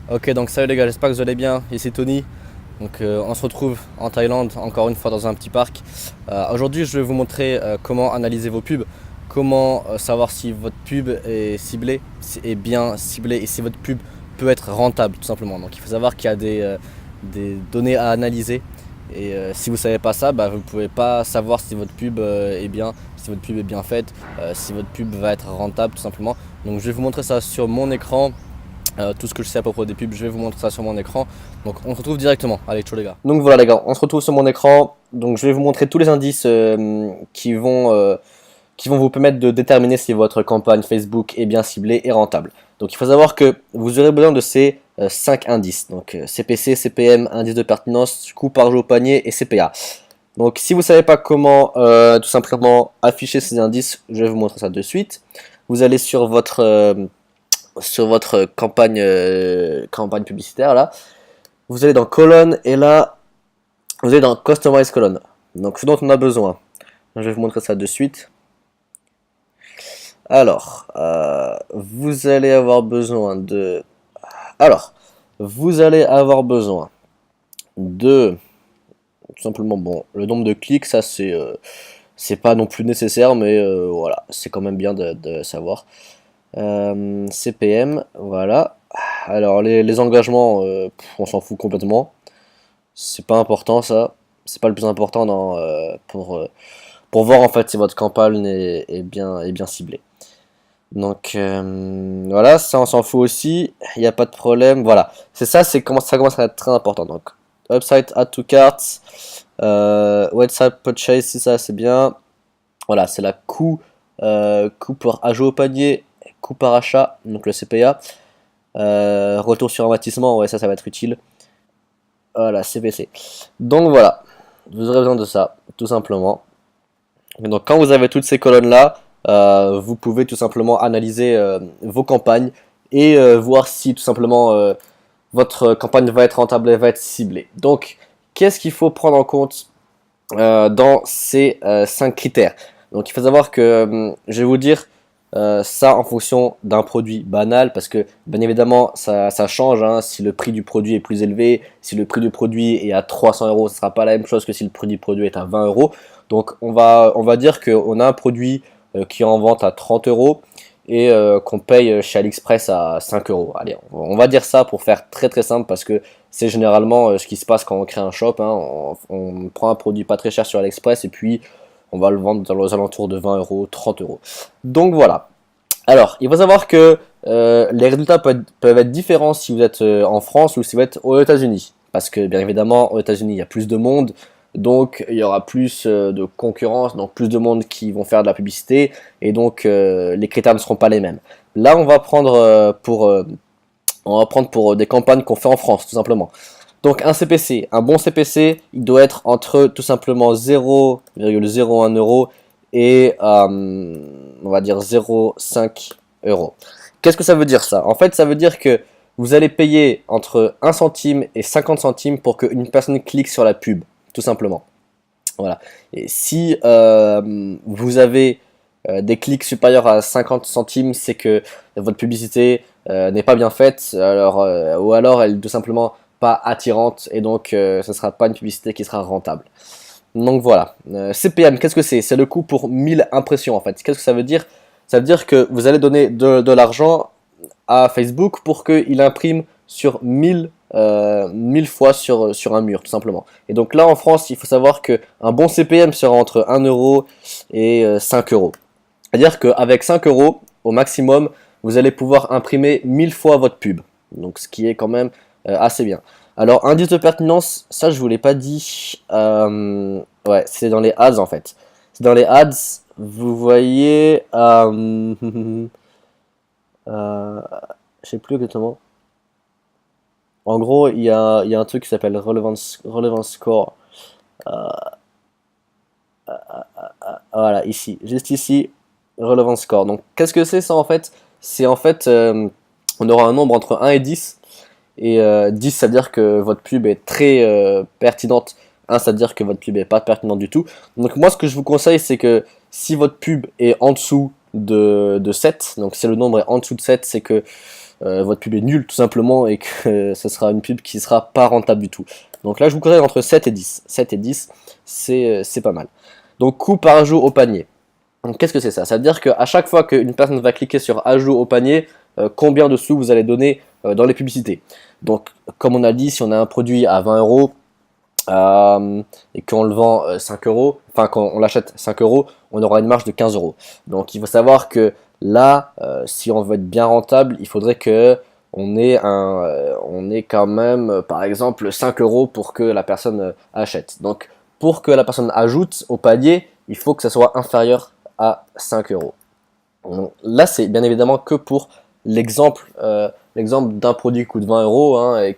Ok, donc salut les gars, j'espère que vous allez bien. Ici Tony. Donc on se retrouve en Thaïlande encore une fois dans un petit parc. Aujourd'hui, je vais vous montrer comment analyser vos pubs, comment savoir si votre pub est ciblée, est bien ciblée et si votre pub peut être rentable tout simplement. Donc il faut savoir qu'il y a des données à analyser et si vous ne savez pas ça, vous ne pouvez pas savoir si votre pub est bien, si votre pub est bien faite, si votre pub va être rentable tout simplement. Donc je vais vous montrer ça sur mon écran. Tout ce que je sais à propos des pubs, je vais vous montrer ça sur mon écran. Donc on se retrouve directement. Allez, ciao les gars. Donc voilà les gars, on se retrouve sur mon écran. Donc je vais vous montrer tous les indices qui vont vous permettre de déterminer si votre campagne Facebook est bien ciblée et rentable. Donc il faut savoir que vous aurez besoin de ces 5 indices. Donc CPC, CPM, indice de pertinence, coût par jour au panier et CPA. Donc si vous ne savez pas comment tout simplement afficher ces indices, je vais vous montrer ça de suite. Vous allez sur votre campagne publicitaire là, vous allez dans colonne et là vous allez dans customize colonne. Donc ce dont on a besoin, je vais vous montrer ça de suite. Alors vous allez avoir besoin de tout simplement, bon, le nombre de clics, ça c'est pas non plus nécessaire, mais voilà, c'est quand même bien de savoir. CPM, voilà. Alors les engagements, on s'en fout complètement. C'est pas important ça. C'est pas le plus important pour voir en fait si votre campagne est bien ciblée. Donc voilà, ça on s'en fout aussi. Il n'y a pas de problème. Voilà, c'est ça, ça commence à être très important. Donc website add to cart, website purchase, si ça c'est bien. Voilà, c'est la coût pour ajout au panier, coût par achat, donc le CPA. Retour sur investissement, ouais, ça va être utile. Voilà, CPC. Donc voilà, vous aurez besoin de ça, tout simplement. Et donc quand vous avez toutes ces colonnes-là, vous pouvez tout simplement analyser vos campagnes et voir si tout simplement votre campagne va être rentable et va être ciblée. Donc, qu'est-ce qu'il faut prendre en compte dans ces 5 critères? Donc il faut savoir que je vais vous dire ça en fonction d'un produit banal parce que bien évidemment ça change, hein. Si le prix du produit est plus élevé, si le prix du produit est à 300 euros, ce ne sera pas la même chose que si le prix du produit est à 20 euros. Donc on va dire qu'on a un produit qui est en vente à 30 euros et qu'on paye chez AliExpress à 5 euros. Allez, on va dire ça pour faire très très simple parce que c'est généralement ce qui se passe quand on crée un shop, hein. On prend un produit pas très cher sur AliExpress et puis on va le vendre dans les alentours de 20 euros, 30 euros. Donc voilà. Alors, il faut savoir que les résultats peuvent être différents si vous êtes en France ou si vous êtes aux États-Unis. Parce que bien évidemment, aux États-Unis, il y a plus de monde, donc il y aura plus de concurrence, donc plus de monde qui vont faire de la publicité, et donc les critères ne seront pas les mêmes. Là, on va prendre pour des campagnes qu'on fait en France, tout simplement. Donc un CPC, un bon CPC, il doit être entre tout simplement 0,01 euro et on va dire 0,5 euros. Qu'est-ce que ça veut dire ça? En fait, ça veut dire que vous allez payer entre 1 centime et 50 centimes pour qu'une personne clique sur la pub, tout simplement. Voilà. Et si vous avez des clics supérieurs à 50 centimes, c'est que votre publicité n'est pas bien faite, ou alors elle est tout simplement pas attirante et donc ce ne sera pas une publicité qui sera rentable. Donc voilà. CPM, qu'est-ce que c'est? C'est le coût pour 1000 impressions en fait. Qu'est-ce que ça veut dire? Ça veut dire que vous allez donner de l'argent à Facebook pour qu'il imprime sur 1000 fois sur un mur tout simplement. Et donc là en France, il faut savoir qu'un bon CPM sera entre 1 euro et 5 euros. C'est-à-dire qu'avec 5 euros au maximum, vous allez pouvoir imprimer 1000 fois votre pub. Donc ce qui est quand même assez bien. Alors indice de pertinence, ça je vous l'ai pas dit. Ouais, c'est dans les ads en fait. C'est dans les ads, vous voyez. Je sais plus exactement. En gros, il y a un truc qui s'appelle relevance score. Voilà, ici, juste ici, relevance score. Donc, qu'est-ce que c'est ça en fait? C'est en fait, on aura un nombre entre 1 et 10. Et 10, ça veut dire que votre pub est très pertinente. 1, ça veut dire que votre pub est pas pertinente du tout. Donc, moi, ce que je vous conseille, c'est que si votre pub est en dessous de 7, donc si le nombre est en dessous de 7, c'est que votre pub est nulle tout simplement et que ce sera une pub qui sera pas rentable du tout. Donc là je vous conseille entre 7 et 10. 7 et 10 c'est pas mal. Donc coût par ajout au panier. Donc qu'est-ce que c'est ça? Ça veut dire qu'à chaque fois qu'une personne va cliquer sur ajout au panier, combien de sous vous allez donner dans les publicités. Donc comme on a dit, si on a un produit à 20 euros et qu'on le vend 5 euros, enfin qu'on l'achète 5 euros, on aura une marge de 15 euros. Donc il faut savoir que là, si on veut être bien rentable, il faudrait que on ait quand même, par exemple, 5 euros pour que la personne achète. Donc pour que la personne ajoute au panier, il faut que ça soit inférieur à 5 euros. Donc, là, c'est bien évidemment que pour l'exemple d'un produit qui coûte 20 euros hein, et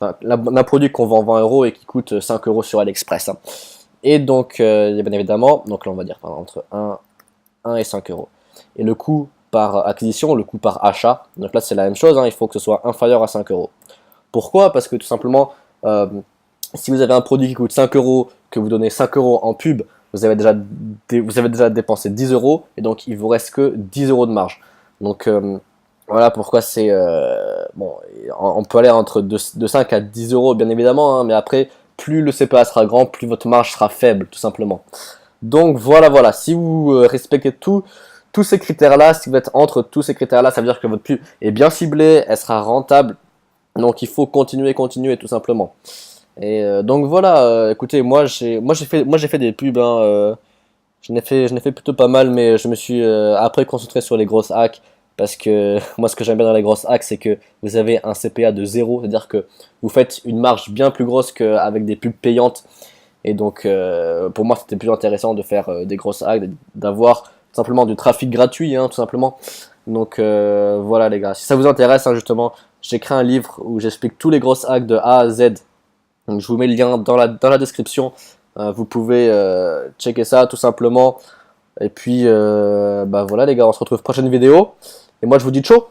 d'un produit qu'on vend 20 euros et qui coûte 5 euros sur AliExpress. Hein. Et donc, bien évidemment, donc là on va dire entre 1 et 5 euros. Et le coût par acquisition, le coût par achat, donc là c'est la même chose, hein, il faut que ce soit inférieur à 5 euros. Pourquoi? Parce que tout simplement, si vous avez un produit qui coûte 5 euros, que vous donnez 5 euros en pub, vous avez déjà dépensé 10 euros et donc il vous reste que 10 euros de marge. Donc voilà pourquoi c'est bon, on peut aller entre de 5 à 10 euros bien évidemment, hein, mais après plus le CPA sera grand, plus votre marge sera faible tout simplement. Donc voilà, si vous respectez tous ces critères-là, si vous êtes entre tous ces critères-là, ça veut dire que votre pub est bien ciblée, elle sera rentable. Donc il faut continuer tout simplement. Et donc voilà, écoutez, moi j'ai fait des pubs, hein, j'en ai fait plutôt pas mal, mais je me suis après concentré sur les grosses hacks parce que moi ce que j'aime bien dans les grosses hacks, c'est que vous avez un CPA de 0, c'est-à-dire que vous faites une marge bien plus grosse qu'avec des pubs payantes. Et donc pour moi c'était plus intéressant de faire des grosses hacks, d'avoir simplement du trafic gratuit, hein, tout simplement. Donc voilà les gars, si ça vous intéresse, hein, justement, j'ai créé un livre où j'explique tous les grosses hacks de A à Z. Donc je vous mets le lien dans la description. Vous pouvez checker ça tout simplement. Et puis bah voilà les gars, on se retrouve prochaine vidéo. Et moi je vous dis ciao.